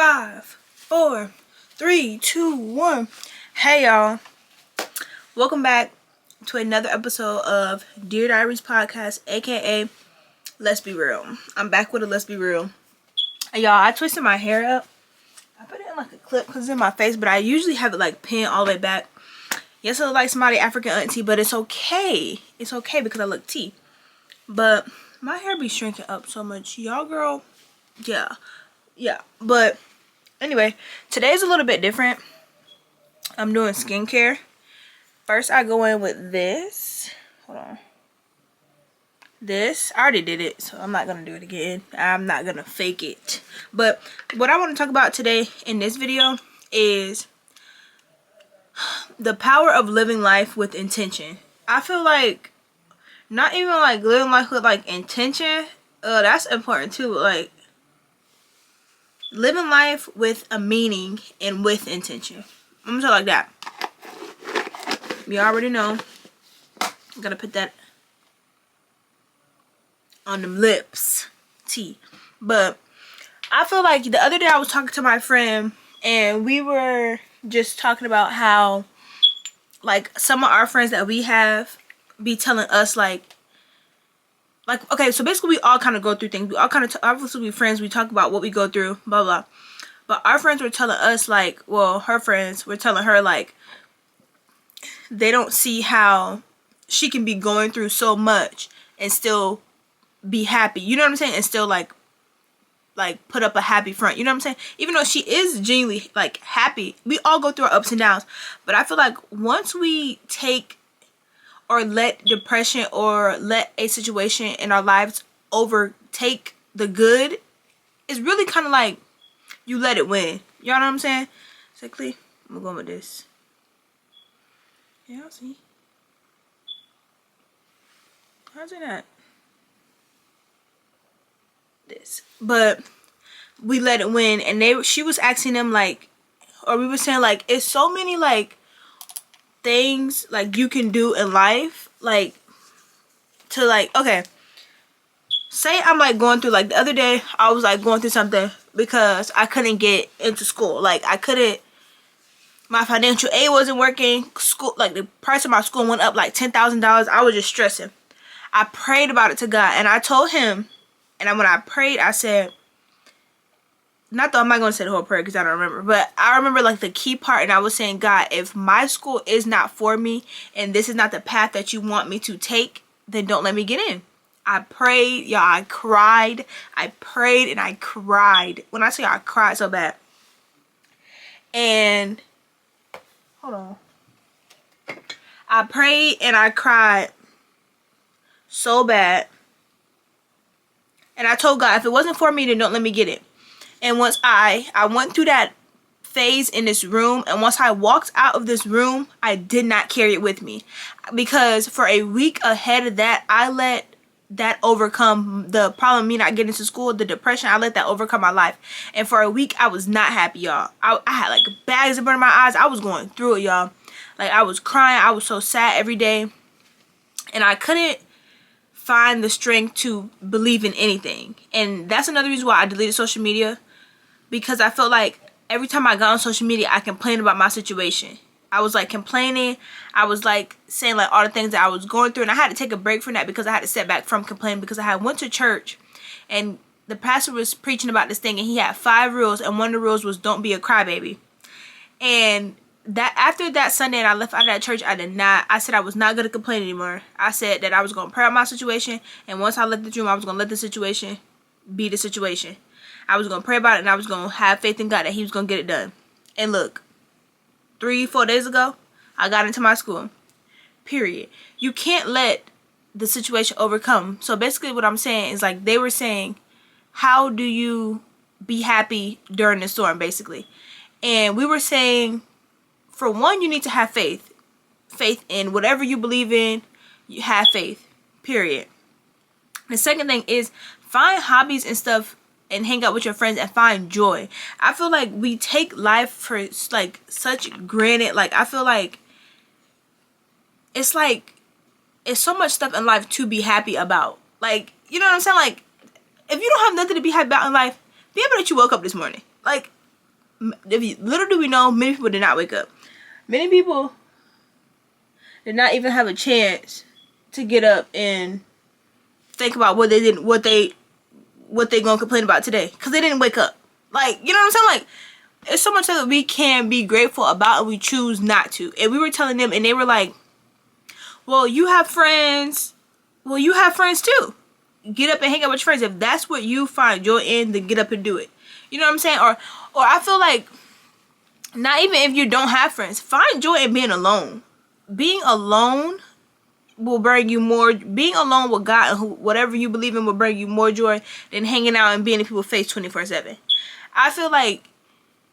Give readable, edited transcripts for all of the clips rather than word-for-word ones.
5, 4, 3, 2, 1. Hey y'all, welcome back to another episode of Dear Diaries podcast, aka Let's Be Real. I'm back with a Let's Be Real. Y'all, I twisted my hair up. I put it in like a clip because it's in my face, but I usually have it like pinned all the way back. Yes, I look like somebody African auntie, but it's okay. It's okay because I look tea. But my hair be shrinking up so much. Y'all, girl, yeah. But anyway, today's a little bit different. I'm doing skincare. First, I go in with this. Hold on. This, I already did it, so I'm not gonna do it again. I'm not gonna fake it. But what I want to talk about today in this video is the power of living life with intention. I feel like not even like living life with like intention, that's important too. Like living life with a meaning and with intention. I'm gonna talk like that. You already know. I'm gonna put that on them lips. Tea. But I feel like the other day I was talking to my friend and we were just talking about how like some of our friends that we have be telling us like okay, so basically we all kind of go through things. We all kind of obviously we friends, we talk about what we go through, blah blah. But our friends were telling us like, well, her friends were telling her like they don't see how she can be going through so much and still be happy. You know what I'm saying? And still like put up a happy front. You know what I'm saying? Even though she is genuinely like happy, we all go through our ups and downs. But I feel like once we take or let depression or let a situation in our lives overtake the good, it's really kind of like you let it win. You know what I'm saying? Exactly. I'm gonna go with this. Yeah, I'll see. How's it at? This. But we let it win, and she was asking them like, or we were saying like, it's so many like things like you can do in life, like to like, okay, say I'm like going through, like the other day I was like going through something because I couldn't get into school. Like I couldn't, my financial aid wasn't working. School, like the price of my school went up like $10,000. I was just stressing. I prayed about it to God and I told him, and when I prayed I said, not though I'm not going to say the whole prayer because I don't remember, but I remember like the key part, and I was saying, God, if my school is not for me and this is not the path that you want me to take, then don't let me get in. I prayed, y'all. I cried. I prayed and I cried. When I say I cried so bad. And hold on. I prayed and I cried so bad. And I told God, if it wasn't for me, then don't let me get it. And once I went through that phase in this room, and once I walked out of this room, I did not carry it with me. Because for a week ahead of that, I let that overcome the problem of me not getting to school, the depression. I let that overcome my life. And for a week, I was not happy, y'all. I had like bags of burn in my eyes. I was going through it, y'all. Like I was crying. I was so sad every day. And I couldn't find the strength to believe in anything. And that's another reason why I deleted social media. Because I felt like every time I got on social media, I complained about my situation. I was like complaining. I was like saying like all the things that I was going through. And I had to take a break from that because I had to step back from complaining. Because I had went to church and the pastor was preaching about this thing. And he had 5 rules. And one of the rules was don't be a crybaby. And that after that Sunday and I left out of that church, I said I was not going to complain anymore. I said that I was going to pray on my situation. And once I left the room, I was going to let the situation be the situation. I was going to pray about it and I was going to have faith in God that he was going to get it done. And look, 3-4 days ago, I got into my school. Period. You can't let the situation overcome. So basically what I'm saying is like they were saying, how do you be happy during the storm, basically? And we were saying, for one, you need to have faith. Faith in whatever you believe in, you have faith. Period. The second thing is find hobbies and stuff and hang out with your friends and find joy. I feel like we take life for like such granted. Like I feel like it's so much stuff in life to be happy about. Like, you know what I'm saying? Like if you don't have nothing to be happy about in life, be happy that you woke up this morning. Like little do we know, many people did not wake up. Many people did not even have a chance to get up and think about what they gonna complain about today, because they didn't wake up. Like, you know what I'm saying? Like, it's so much that we can be grateful about and we choose not to. And we were telling them, and they were like, well, you have friends. Well, you have friends too. Get up and hang out with your friends. If that's what you find joy in, then get up and do it. You know what I'm saying? Or I feel like, not even if you don't have friends, find joy in being alone. Being alone will bring you more. Being alone with God and whatever you believe in will bring you more joy than hanging out and being in people's face 24/7. I feel like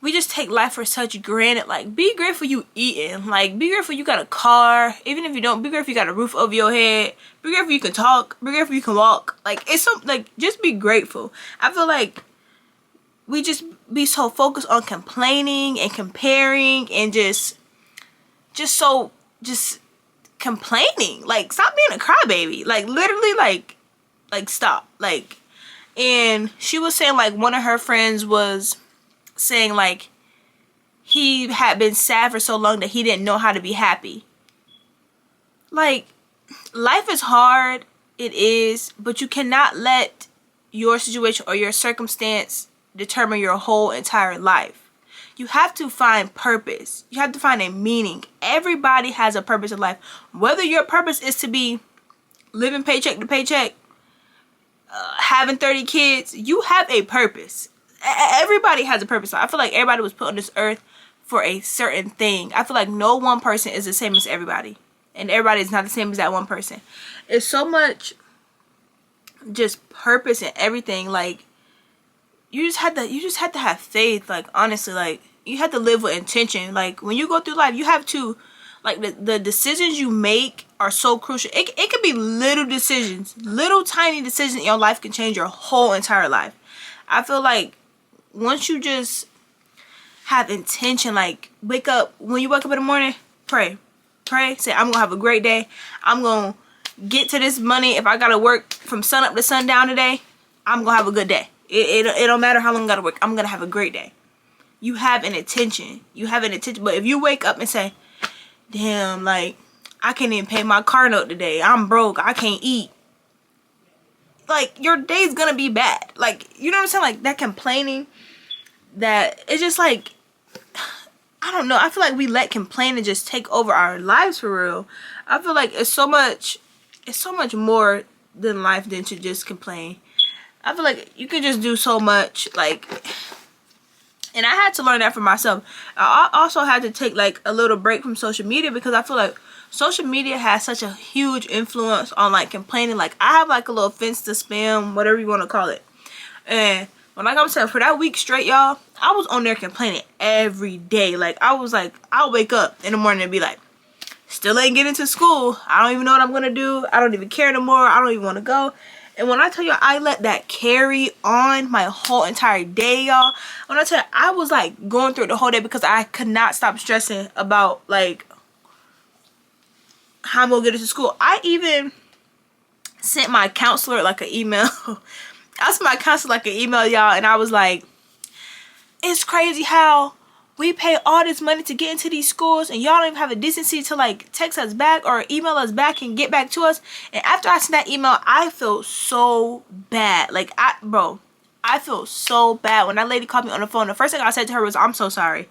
we just take life for such granted. Like, be grateful you eating. Like, be grateful you got a car. Even if you don't, be grateful you got a roof over your head. Be grateful you can talk. Be grateful you can walk. Like, it's so, like, just be grateful. I feel like we just be so focused on complaining and comparing and just complaining. Like, stop being a crybaby. Like, literally, like stop. Like, and she was saying, like, one of her friends was saying, like, he had been sad for so long that he didn't know how to be happy. Like, life is hard. It is. But you cannot let your situation or your circumstance determine your whole entire life. You have to find purpose. You have to find a meaning. Everybody has a purpose in life. Whether your purpose is to be living paycheck to paycheck, having 30 kids, you have a purpose. Everybody has a purpose. I feel like everybody was put on this earth for a certain thing. I feel like no one person is the same as everybody. And everybody is not the same as that one person. It's so much just purpose in everything. Like, you just had to have faith. Like, honestly, like, you have to live with intention. Like, when you go through life, you have to, like, the decisions you make are so crucial. It could be little decisions. Little tiny decisions in your life can change your whole entire life. I feel like once you just have intention, like, wake up, when you wake up in the morning, pray, say, I'm gonna have a great day. I'm gonna get to this money. If I gotta work from sun up to sundown today, I'm gonna have a good day. It don't matter how long I gotta work, I'm gonna have a great day. You have an intention. But if you wake up and say, damn, like, I can't even pay my car note today, I'm broke, I can't eat, like, your day's gonna be bad. Like, you know what I'm saying? Like, that complaining, that it's just like, I don't know, I feel like we let complaining just take over our lives for real. I feel like it's so much more than life than to just complain. I feel like you could just do so much, like, and I had to learn that for myself. I also had to take, like, a little break from social media, because I feel like social media has such a huge influence on, like, complaining. Like, I have, like, a little fence to spam, whatever you want to call it. And when, like I'm saying, for that week straight, y'all, I was on there complaining every day. Like, I was like, I'll wake up in the morning and be like, still ain't getting to school. I don't even know what I'm going to do. I don't even care no more. I don't even want to go. And when I tell you, I let that carry on my whole entire day, y'all. When I tell you, I was, like, going through it the whole day because I could not stop stressing about, like, how I'm going to get into school. I even sent my counselor, like, an email. I sent my counselor, like, an email, y'all, and I was like, it's crazy how we pay all this money to get into these schools, and y'all don't even have a decency to, like, text us back or email us back and get back to us. And after I sent that email, I felt so bad. Like, I felt so bad. When that lady called me on the phone, the first thing I said to her was, I'm so sorry.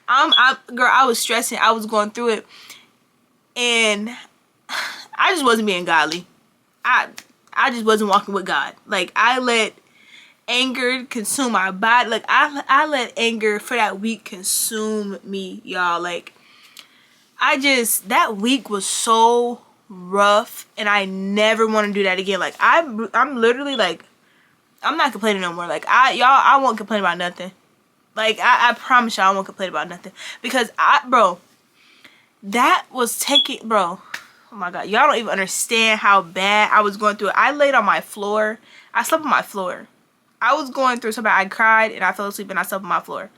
Girl, I was stressing. I was going through it. And I just wasn't being godly. I just wasn't walking with God. Like, I let anger consume my body. Like, I let anger for that week consume me, y'all. Like, that week was so rough, and I never want to do that again. Like, I'm literally, like, I'm not complaining no more. Like, I won't complain about nothing. Like, I promise y'all I won't complain about nothing. Because that was taking, bro, oh my God, y'all don't even understand how bad I was going through it. I laid on my floor. I slept on my floor. I was going through something. I cried and I fell asleep and I slept on my floor.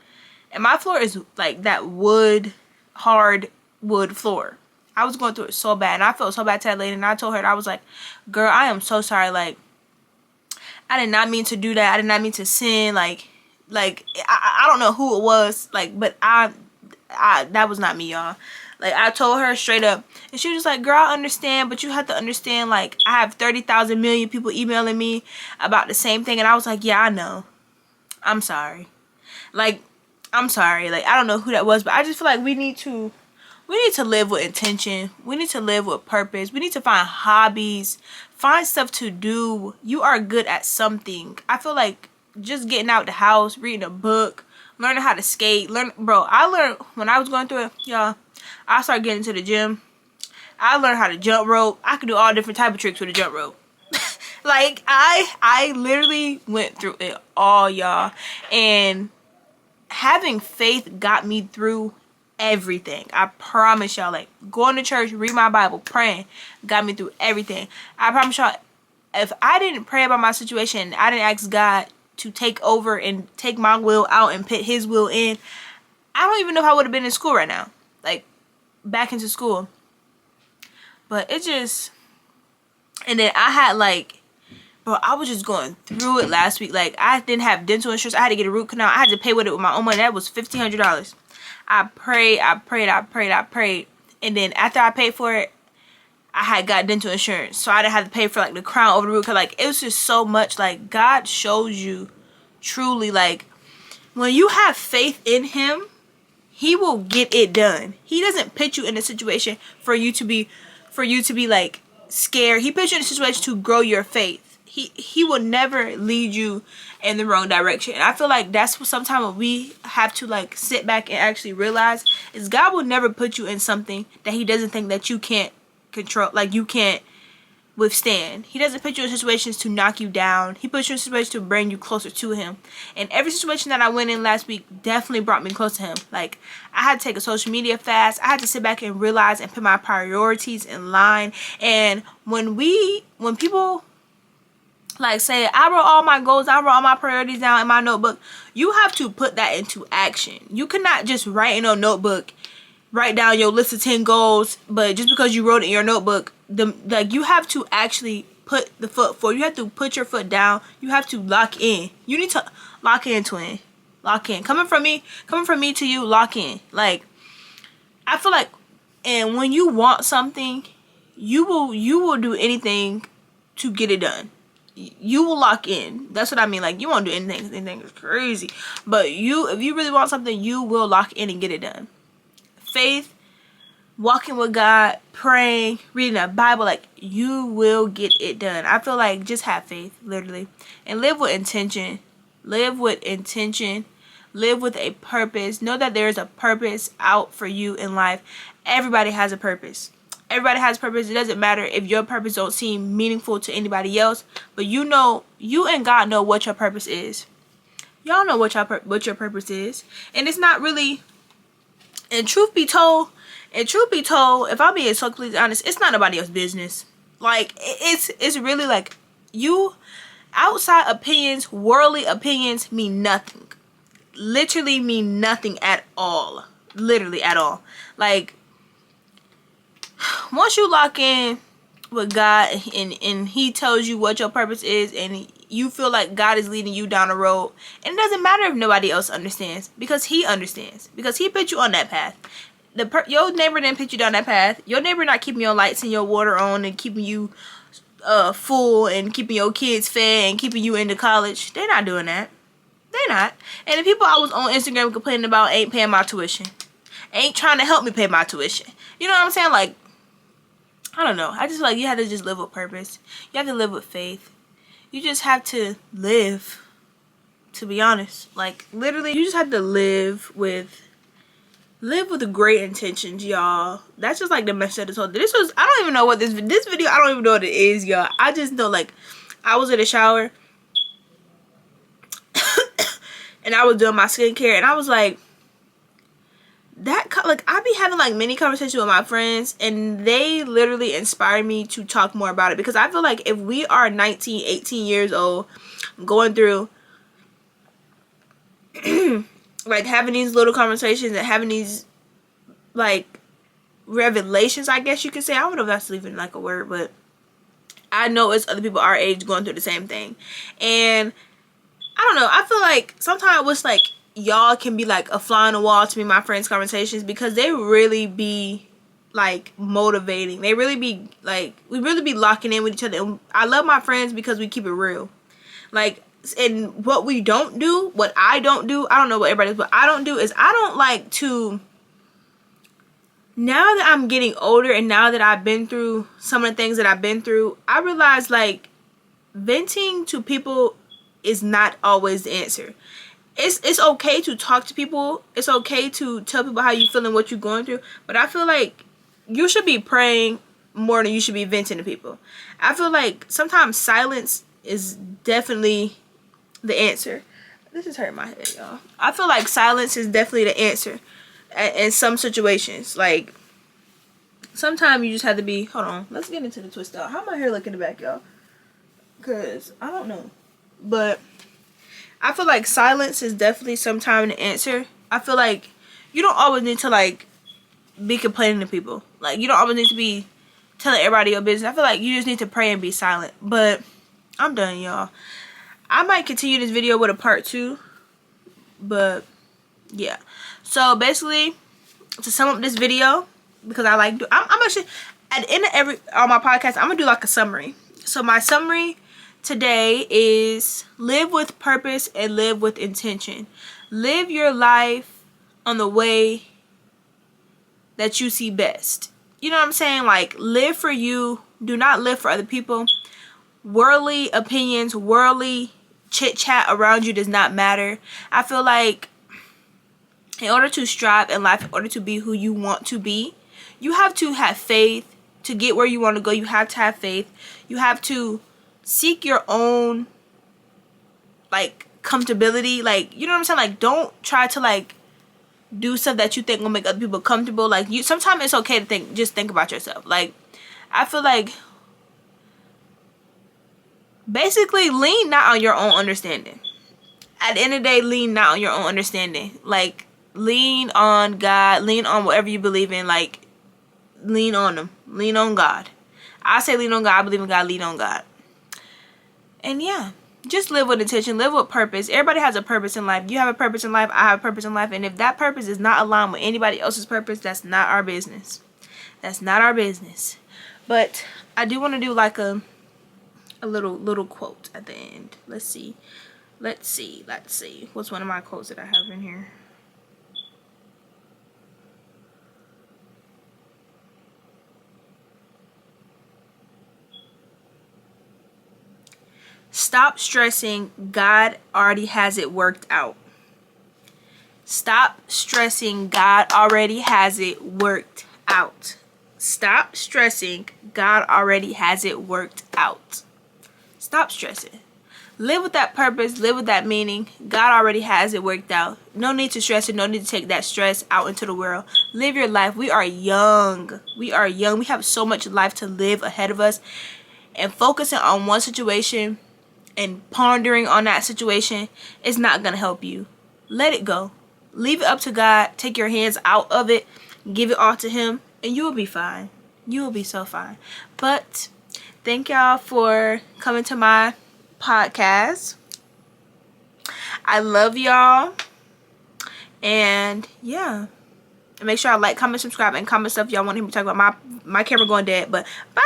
And my floor is like that hard wood floor. I was going through it so bad, and I felt so bad to that lady, and I told her, I was like, girl, I am so sorry. Like, I did not mean to do that. I did not mean to sin. Like, Like, I don't know who it was, like, but I that was not me, y'all. Like, I told her straight up, and she was just like, girl, I understand, but you have to understand, like, I have 30,000 million people emailing me about the same thing. And I was like, yeah, I know. I'm sorry. Like, I'm sorry. Like, I don't know who that was, but I just feel like we need to live with intention. We need to live with purpose. We need to find hobbies, find stuff to do. You are good at something. I feel like just getting out the house, reading a book, learning how to skate, bro, I learned when I was going through it, y'all, I started getting to the gym. I learned how to jump rope. I could do all different type of tricks with a jump rope. Like, I literally went through it all, y'all. And having faith got me through everything. I promise y'all. Like, going to church, read my Bible, praying got me through everything. I promise y'all, if I didn't pray about my situation, I didn't ask God to take over and take my will out and put his will in, I don't even know if I would have been in school right now. Like, back into school. But it just, and then I had, like, bro, I was just going through it last week. Like, I didn't have dental insurance. I had to get a root canal. I had to pay with it with my own money. That was $1,500. I prayed. And then after I paid for it, I had got dental insurance. So I didn't have to pay for, like, the crown over the root. Cause, like, it was just so much. Like, God shows you truly, like, when you have faith in him, he will get it done. He doesn't put you in a situation for you to be like scared. He puts you in a situation to grow your faith. He will never lead you in the wrong direction. And I feel like that's what sometimes we have to, like, sit back and actually realize is God will never put you in something that he doesn't think that you can't control, like you can't withstand. He doesn't put you in situations to knock you down. He puts you in situations to bring you closer to him. And every situation that I went in last week definitely brought me close to him. Like, I had to take a social media fast. I had to sit back and realize and put my priorities in line. And when people like say, I wrote all my goals, I wrote all my priorities down in my notebook, you have to put that into action. You cannot just write in a notebook, write down your list of 10 goals, but just because you wrote it in your notebook, like, you have to actually put the foot forward. You have to put your foot down. You have to lock in. You need to lock in, twin. Lock in. Coming from me to you, lock in. Like, I feel like, and when you want something, you will do anything to get it done. You will lock in. That's what I mean. Like, you won't do anything. Anything is crazy. But if you really want something, you will lock in and get it done. Faith, walking with God, praying, reading the Bible, like, you will get it done. I feel like just have faith, literally, and live with intention. Live with intention. Live with a purpose. Know that there is a purpose out for you in life. Everybody has a purpose. Everybody has purpose. It doesn't matter if your purpose don't seem meaningful to anybody else, but you know, you and God know what your purpose is. Y'all know what your purpose is, and it's not really. And truth be told, if I'm being so completely honest, it's not nobody else's business. Like, it's really like, you, outside opinions, worldly opinions mean nothing. Literally mean nothing at all. Literally at all. Like, once you lock in with God and he tells you what your purpose is, and you feel like God is leading you down a road, and it doesn't matter if nobody else understands, because he understands, because he put you on that path. Your neighbor didn't put you down that path. Your neighbor not keeping your lights and your water on and keeping you full and keeping your kids fed and keeping you into college. They're not doing that. They're not. And the people I was on Instagram complaining about ain't paying my tuition, ain't trying to help me pay my tuition. You know what I'm saying? Like, I don't know. I just feel like you have to just live with purpose. You have to live with faith. You just have to live, to be honest. Like, literally, you just have to live with great intentions, y'all. That's just like the message of this whole. This was, I don't even know what this video, I don't even know what it is, y'all. I just know, like, I was in the shower and I was doing my skincare, and I was like, like, I be having, like, many conversations with my friends, and they literally inspire me to talk more about it, because I feel like if we are 19, 18 years old, going through like, having these little conversations and having these, like, revelations, I guess you could say. I don't know if that's even, like, a word, but I know it's other people our age going through the same thing. And I don't know. I feel like sometimes what's like y'all can be like a fly on the wall to me, my friends' conversations, because they really be like motivating. They really be like, we really be locking in with each other. And I love my friends because we keep it real. Like, and what we don't do, what I don't do, I don't know what everybody does, but I don't do is I don't like to, now that I'm getting older and now that I've been through some of the things that I've been through, I realize like venting to people is not always the answer. It's okay to talk to people. It's okay to tell people how you feel and what you're going through. But I feel like you should be praying more than you should be venting to people. I feel like sometimes silence is definitely the answer. This is hurting my head, y'all. I feel like silence is definitely the answer in some situations. Like, sometimes you just have to be, hold on, let's get into the twist out. How my hair look in the back, y'all? Because I don't know. But I feel like silence is definitely sometimes the answer. I feel like you don't always need to like be complaining to people. Like, you don't always need to be telling everybody your business. I feel like you just need to pray and be silent. But I'm done, y'all. I might continue this video with a part 2. But yeah. So basically, to sum up this video, because I like, I'm actually, at the end of all my podcasts, I'm gonna do like a summary. So my summary today is live with purpose and live with intention. Live your life on the way that you see best. You know what I'm saying? Like, live for you. Do not live for other people. Worldly opinions, worldly chit chat around you does not matter. I feel like in order to strive in life, in order to be who you want to be, you have to have faith to get where you want to go. You have to have faith. You have to seek your own like comfortability. Like, you know what I'm saying? Like, don't try to like do stuff that you think will make other people comfortable. Like, you, sometimes it's okay to just think about yourself. Like, I feel like basically lean not on your own understanding. At the end of the day, lean not on your own understanding. Like, lean on God, lean on whatever you believe in. Like, lean on them, lean on God. I say lean on God. I believe in God. Lean on God. And yeah, just live with intention, live with purpose. Everybody has a purpose in life. You have a purpose in life. I have a purpose in life. And if that purpose is not aligned with anybody else's purpose, that's not our business. That's not our business. But I do want to do like a little quote at the end. Let's see. What's one of my quotes that I have in here? Stop stressing. God already has it worked out. Stop stressing. God already has it worked out. Stop stressing. God already has it worked out. Stop stressing. Live with that purpose. Live with that meaning. God already has it worked out. No need to stress it. No need to take that stress out into the world. Live your life. We are young. We are young. We have so much life to live ahead of us. And focusing on one situation and pondering on that situation is not going to help you. Let it go. Leave it up to God. Take your hands out of it. Give it all to Him. And you will be fine. You will be so fine. But thank y'all for coming to my podcast. I love y'all. And yeah. And make sure I like, comment, subscribe, and comment stuff y'all want to hear me talk about. My camera going dead. But bye.